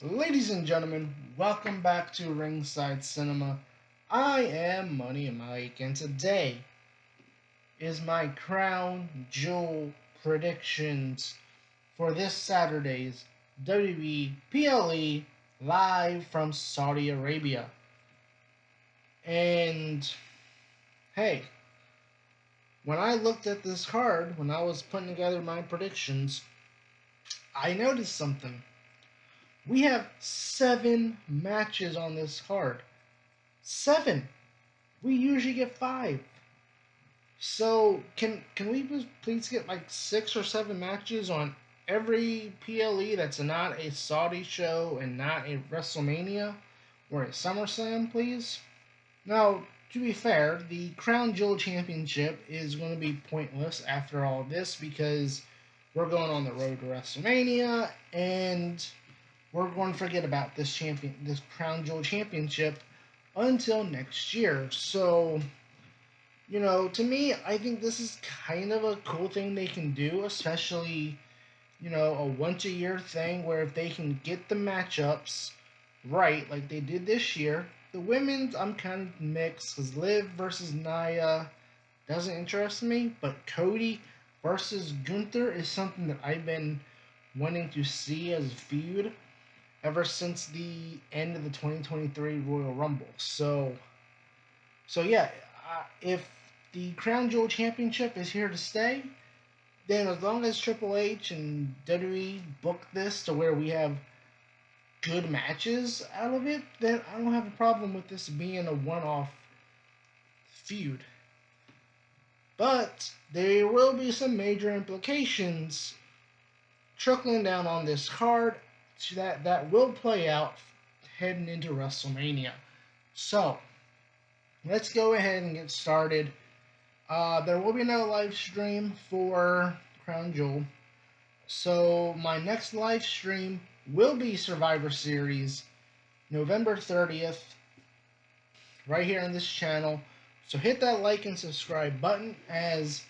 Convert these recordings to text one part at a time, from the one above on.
Ladies and gentlemen, welcome back to Ringside Cinema. I am Money Mike, and today is my crown jewel predictions for this Saturday's WWE PLE live from Saudi Arabia. And hey, when I looked at this card, when I was putting together my predictions, I noticed something. We have 7 matches on this card. 7. We usually get 5. So can we please get like 6 or 7 matches on every PLE that's not a Saudi show and not a WrestleMania or a SummerSlam, please? Now, to be fair, the Crown Jewel Championship is going to be pointless after all this because we're going on the road to WrestleMania and we're going to forget about this Crown Jewel Championship until next year. So, to me, I think this is kind of a cool thing they can do, especially, a once a year thing where if they can get the matchups right, like they did this year. The women's, I'm kind of mixed because Liv versus Nia doesn't interest me, but Cody versus Gunther is something that I've been wanting to see as a feud ever since the end of the 2023 Royal Rumble. So yeah, if the Crown Jewel Championship is here to stay, then as long as Triple H and WWE book this to where we have good matches out of it, then I don't have a problem with this being a one-off feud. But there will be some major implications trickling down on this card that will play out heading into WrestleMania. So let's go ahead and get started. There will be no live stream for Crown Jewel. So my next live stream will be Survivor Series, November 30th, right here on this channel. So hit that like and subscribe button as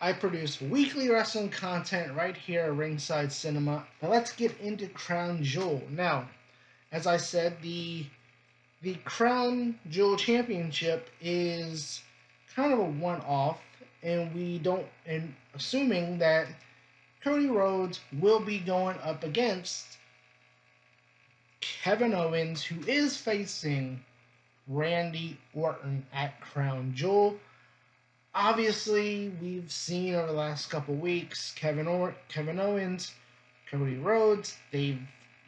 I produce weekly wrestling content right here at Ringside Cinema. Now let's get into Crown Jewel. Now, as I said, the Crown Jewel Championship is kind of a one-off, and assuming that Cody Rhodes will be going up against Kevin Owens, who is facing Randy Orton at Crown Jewel. Obviously, we've seen over the last couple weeks Kevin Owens, Cody Rhodes,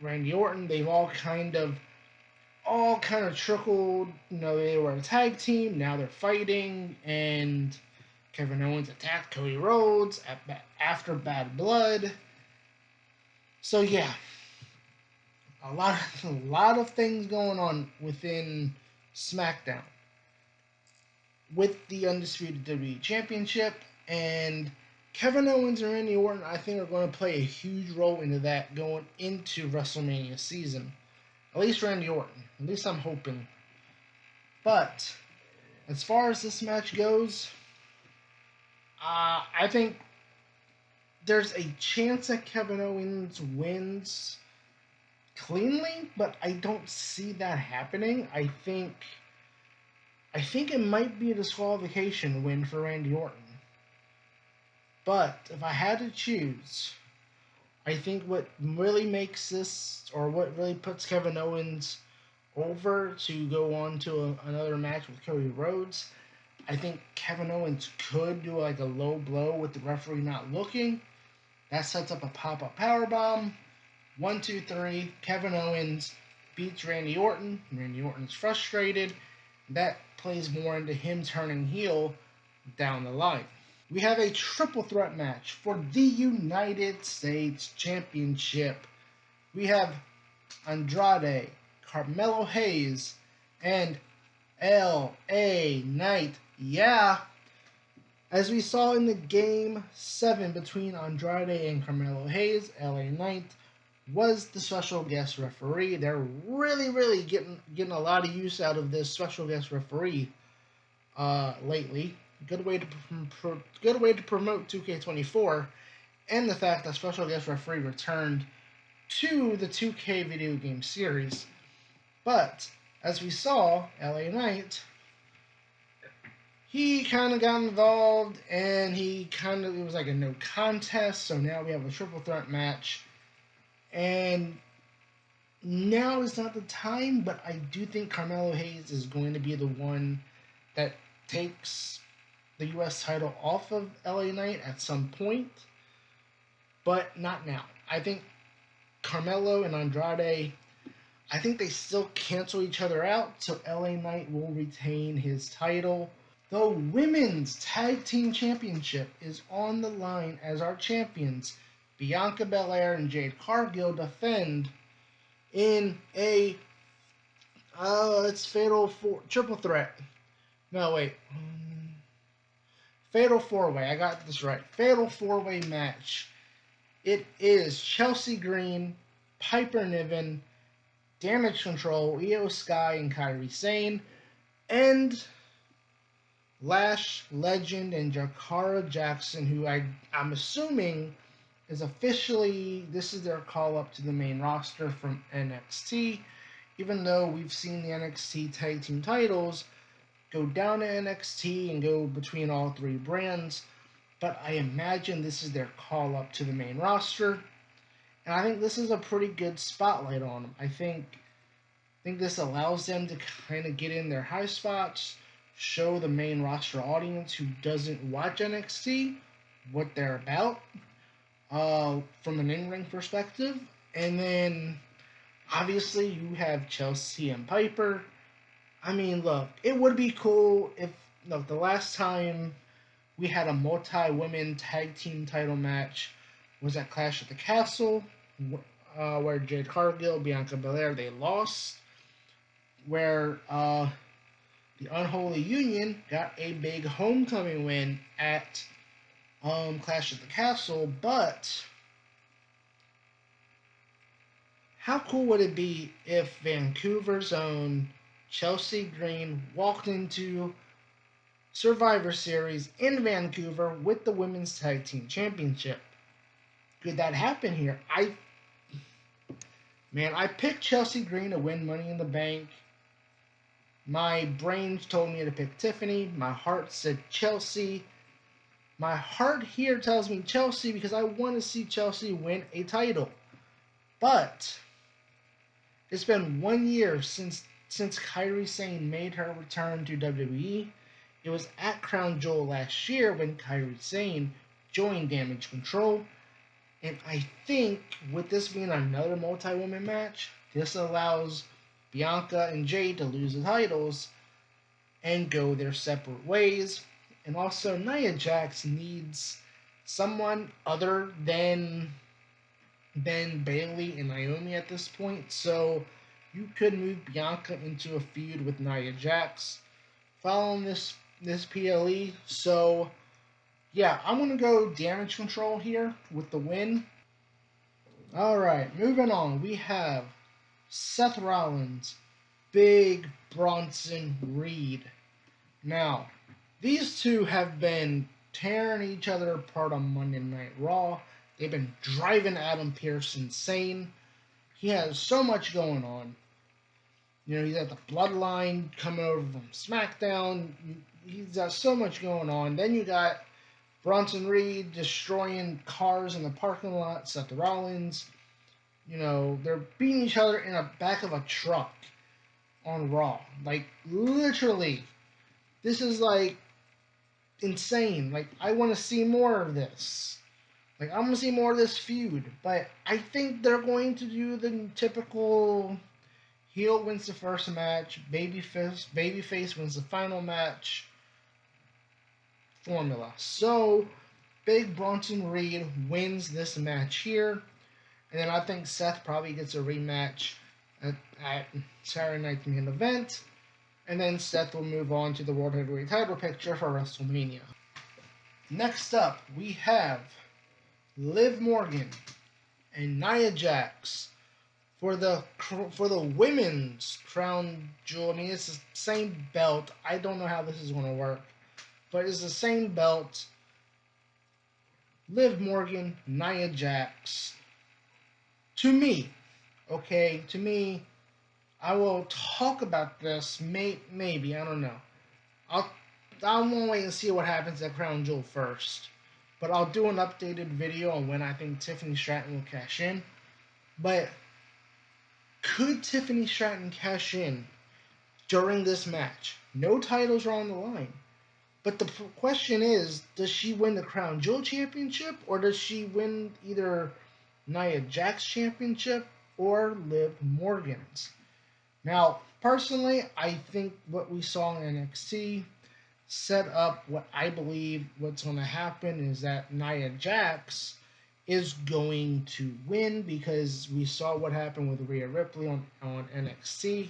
Randy Orton. They've all kind of trickled. They were a tag team. Now they're fighting, and Kevin Owens attacked Cody Rhodes after Bad Blood. So yeah, a lot of things going on within SmackDown with the Undisputed WWE Championship, and Kevin Owens and Randy Orton, I think, are going to play a huge role into that going into WrestleMania season. At least Randy Orton. At least I'm hoping. But as far as this match goes, I think there's a chance that Kevin Owens wins cleanly, but I don't see that happening. I think it might be a disqualification win for Randy Orton. But if I had to choose, I think what really makes this, or what really puts Kevin Owens over to go on to another match with Cody Rhodes, I think Kevin Owens could do like a low blow with the referee not looking. That sets up a pop-up powerbomb. 1, 2, 3. Kevin Owens beats Randy Orton. Randy Orton's frustrated. That plays more into him turning heel down the line. We have a triple threat match for the United States Championship. We have Andrade, Carmelo Hayes, and L.A. Knight. Yeah. As we saw in the Game 7 between Andrade and Carmelo Hayes, L.A. Knight was the special guest referee. They're really getting a lot of use out of this special guest referee lately. Good way to promote 2K24, and the fact that special guest referee returned to the 2K video game series. But as we saw, LA Knight, he kind of got involved and it was like a no contest. So now we have a triple threat match. And now is not the time, but I do think Carmelo Hayes is going to be the one that takes the U.S. title off of LA Knight at some point, but not now. I think Carmelo and Andrade, I think they still cancel each other out, so LA Knight will retain his title. The Women's Tag Team Championship is on the line as our champions, Bianca Belair and Jade Cargill, defend in a it's triple threat. No, wait. Fatal four way. I got this right. Fatal four-way match. It is Chelsea Green, Piper Niven, Damage Control, Io Sky, and Kairi Sane, and Lash Legend and Jakara Jackson, who I'm assuming is officially, this is their call up to the main roster from NXT, even though we've seen the NXT tag team titles go down to NXT and go between all three brands, but I imagine this is their call up to the main roster, and I think this is a pretty good spotlight on them. I think this allows them to kind of get in their high spots, show the main roster audience who doesn't watch NXT what they're about from an in-ring perspective. And then, obviously, you have Chelsea and Piper. I mean, look, it would be cool if, look, the last time we had a multi-women tag team title match was at Clash at the Castle, where Jade Cargill, Bianca Belair, they lost, where the Unholy Union got a big homecoming win at Clash at the Castle. But how cool would it be if Vancouver's own Chelsea Green walked into Survivor Series in Vancouver with the Women's Tag Team Championship? Could that happen here? I picked Chelsea Green to win Money in the Bank. My brains told me to pick Tiffany. My heart said Chelsea. My heart here tells me Chelsea because I want to see Chelsea win a title. But it's been 1 year since Kairi Sane made her return to WWE. It was at Crown Jewel last year when Kairi Sane joined Damage Control. And I think with this being another multi-woman match, this allows Bianca and Jade to lose the titles and go their separate ways. And also, Nia Jax needs someone other than Bayley and Naomi at this point. So you could move Bianca into a feud with Nia Jax following this PLE. So yeah, I'm going to go Damage Control here with the win. Alright, moving on. We have Seth Rollins, Big Bronson Reed. Now, these two have been tearing each other apart on Monday Night Raw. They've been driving Adam Pearce insane. He has so much going on. You know, he's got the Bloodline coming over from SmackDown. He's got so much going on. Then you got Bronson Reed destroying cars in the parking lot. Seth Rollins. You know, they're beating each other in the back of a truck on Raw. Like, literally. This is, like, insane. Like, I want to see more of this. Like, I'm going to see more of this feud. But I think they're going to do the typical heel wins the first match, babyface wins the final match formula. So, Big Bronson Reed wins this match here. And then I think Seth probably gets a rematch at Saturday Night's main event. And then Seth will move on to the World Heavyweight title picture for WrestleMania. Next up, we have Liv Morgan and Nia Jax for the women's crown jewel. I mean, it's the same belt. I don't know how this is going to work, but it's the same belt. Liv Morgan, Nia Jax. To me, okay, to me, I will talk about this. Maybe I don't know. I'll I want to wait and see what happens at Crown Jewel first. But I'll do an updated video on when I think Tiffany Stratton will cash in. But could Tiffany Stratton cash in during this match? No titles are on the line. But the question is, does she win the Crown Jewel Championship or does she win either Nia Jax Championship or Liv Morgan's? Now, personally, I think what we saw in NXT set up what I believe what's going to happen is that Nia Jax is going to win because we saw what happened with Rhea Ripley on NXT.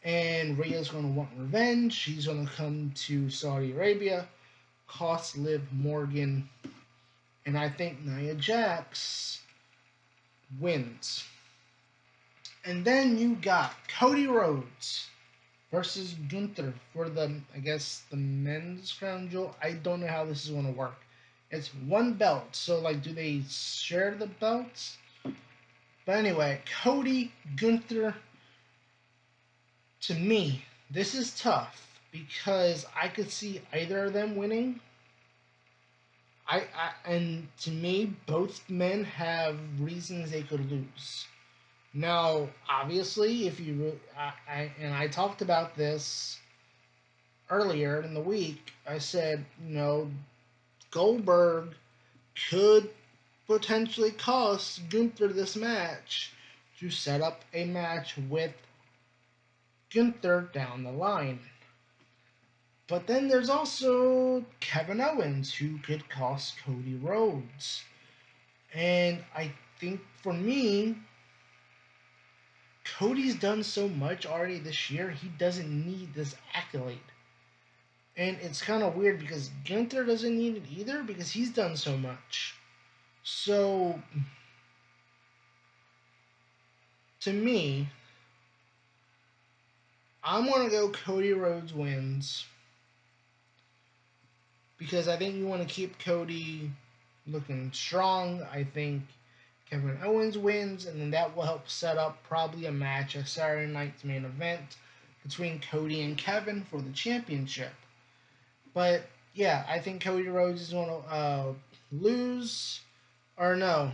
And Rhea's going to want revenge. She's going to come to Saudi Arabia, cost Liv Morgan, and I think Nia Jax wins. And then you got Cody Rhodes versus Gunther for I guess, the men's crown jewel. I don't know how this is going to work. It's one belt, so, like, do they share the belts? But anyway, Cody, Gunther, to me, this is tough because I could see either of them winning. And to me, both men have reasons they could lose. Now, obviously, if you I talked about this earlier in the week, I said, Goldberg could potentially cost Gunther this match to set up a match with Gunther down the line. But then there's also Kevin Owens, who could cost Cody Rhodes. And I think for me, Cody's done so much already this year, he doesn't need this accolade. And it's kind of weird because Gunther doesn't need it either because he's done so much. So, to me, I'm going to go Cody Rhodes wins because I think you want to keep Cody looking strong. I think Kevin Owens wins, and then that will help set up probably a match, a Saturday night's main event between Cody and Kevin for the championship. But yeah, I think Cody Rhodes is going to lose, or no.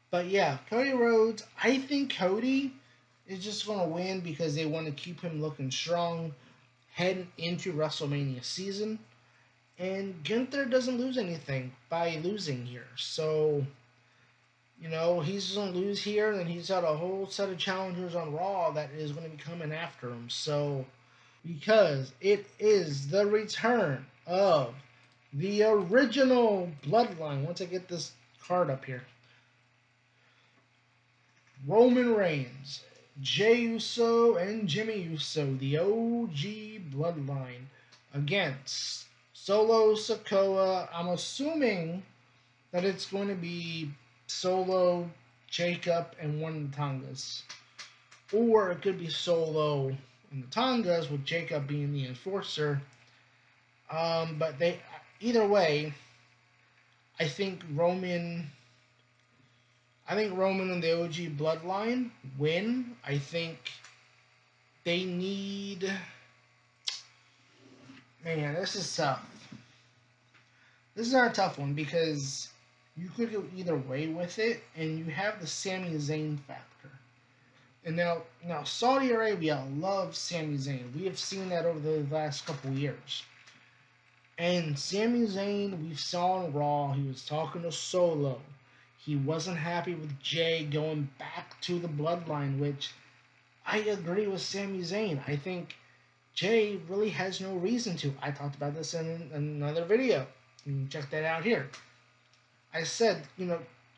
But yeah, Cody Rhodes, I think Cody is just going to win because they want to keep him looking strong heading into WrestleMania season. And Gunther doesn't lose anything by losing here. So, he's going to lose here, and he's got a whole set of challengers on Raw that is going to be coming after him. So, because it is the return of the original Bloodline. Once I get this card up here, Roman Reigns, Jey Uso, and Jimmy Uso, the OG Bloodline, against Solo Sikoa. I'm assuming that it's going to be Solo, Jacob, and one of the Tongas. Or it could be Solo and the Tongas, with Jacob being the enforcer. But either way, I think Roman and the OG Bloodline win. I think they need. Man, this is tough. This is not a tough one because you could go either way with it, and you have the Sami Zayn factor. And now Saudi Arabia loves Sami Zayn. We have seen that over the last couple years. And Sami Zayn, we saw on Raw, he was talking to Solo. He wasn't happy with Jey going back to the Bloodline, which I agree with Sami Zayn. I think Jey really has no reason to. I talked about this in another video. You can check that out here. I said,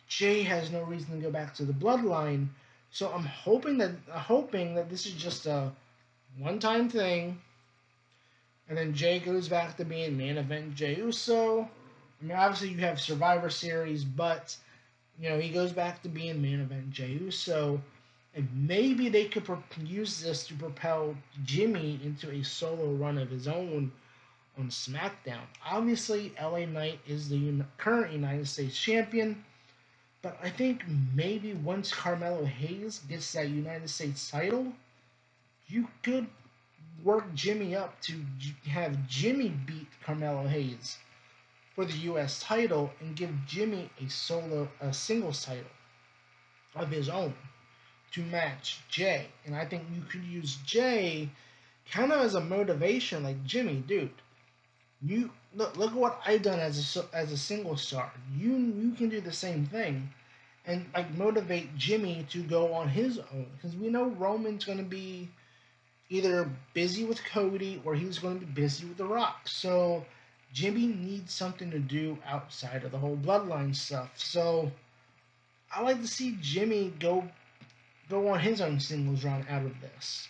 Jey has no reason to go back to the Bloodline, so I'm hoping that this is just a one-time thing, and then Jey goes back to being main event Jey Uso. I mean, obviously you have Survivor Series, but he goes back to being main event Jey Uso, and maybe they could use this to propel Jimmy into a solo run of his own on SmackDown. Obviously, LA Knight is the current United States champion, But I think maybe once Carmelo Hayes gets that United States title, you could work Jimmy up to have Jimmy beat Carmelo Hayes for the U.S. title and give Jimmy a singles title of his own to match Jay. And I think you could use Jay kind of as a motivation, like Jimmy, dude. You look at what I've done as a single star. You can do the same thing, and like motivate Jimmy to go on his own because we know Roman's going to be either busy with Cody or he's going to be busy with The Rock. So Jimmy needs something to do outside of the whole bloodline stuff. So I like to see Jimmy go on his own singles run out of this.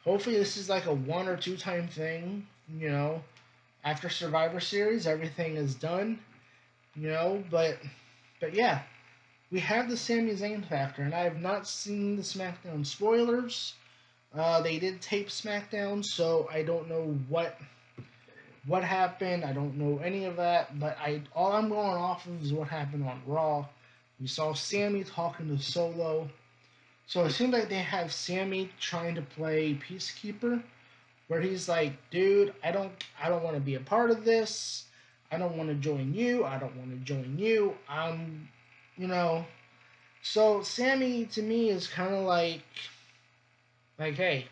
Hopefully this is like a 1 or 2 time thing, you know. After Survivor Series, everything is done, you know, but yeah, we have the Sami Zayn factor, and I have not seen the SmackDown spoilers. They did tape SmackDown, so I don't know what happened. I don't know any of that, but I all I'm going off of is what happened on Raw. We saw Sammy talking to Solo, so it seems like they have Sammy trying to play peacekeeper, where he's like, "Dude, I don't want to be a part of this. I don't want to join you. I don't want to join you. You know." So Sammy to me is kind of like, hey,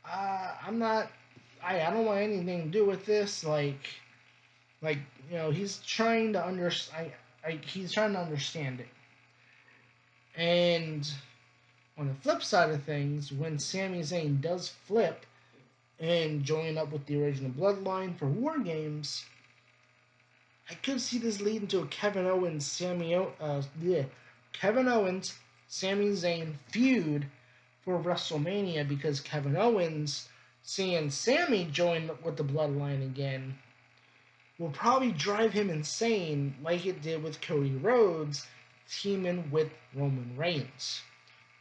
I'm not. I don't want anything to do with this. Like he's trying to understand. He's trying to understand it. And on the flip side of things, when Sami Zayn does flip and join up with the original Bloodline for War Games, I could see this leading to a Kevin Owens, Sami Zayn feud for WrestleMania because Kevin Owens seeing Sammy join with the Bloodline again will probably drive him insane like it did with Cody Rhodes teaming with Roman Reigns.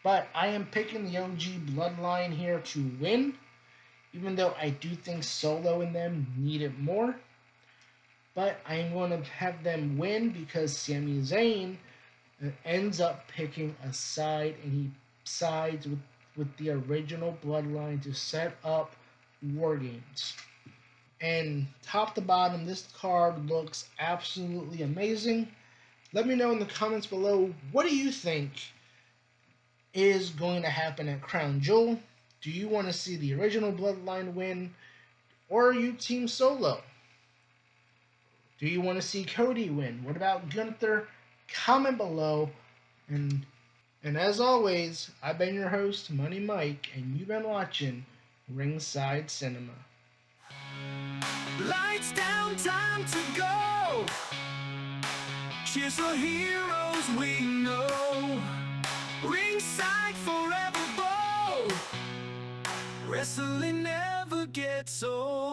But I am picking the OG Bloodline here to win, even though I do think Solo and them need it more. But I am going to have them win because Sami Zayn ends up picking a side, and he sides with the original Bloodline to set up War Games. And top to bottom, this card looks absolutely amazing. Let me know in the comments below, what do you think is going to happen at Crown Jewel? Do you want to see the original Bloodline win, or are you Team Solo? Do you want to see Cody win? What about Gunther? Comment below. And as always, I've been your host, Money Mike, and you've been watching Ringside Cinema. Lights down, time to go. Cheers for heroes we know. Ringside forever bold. Wrestling never gets old.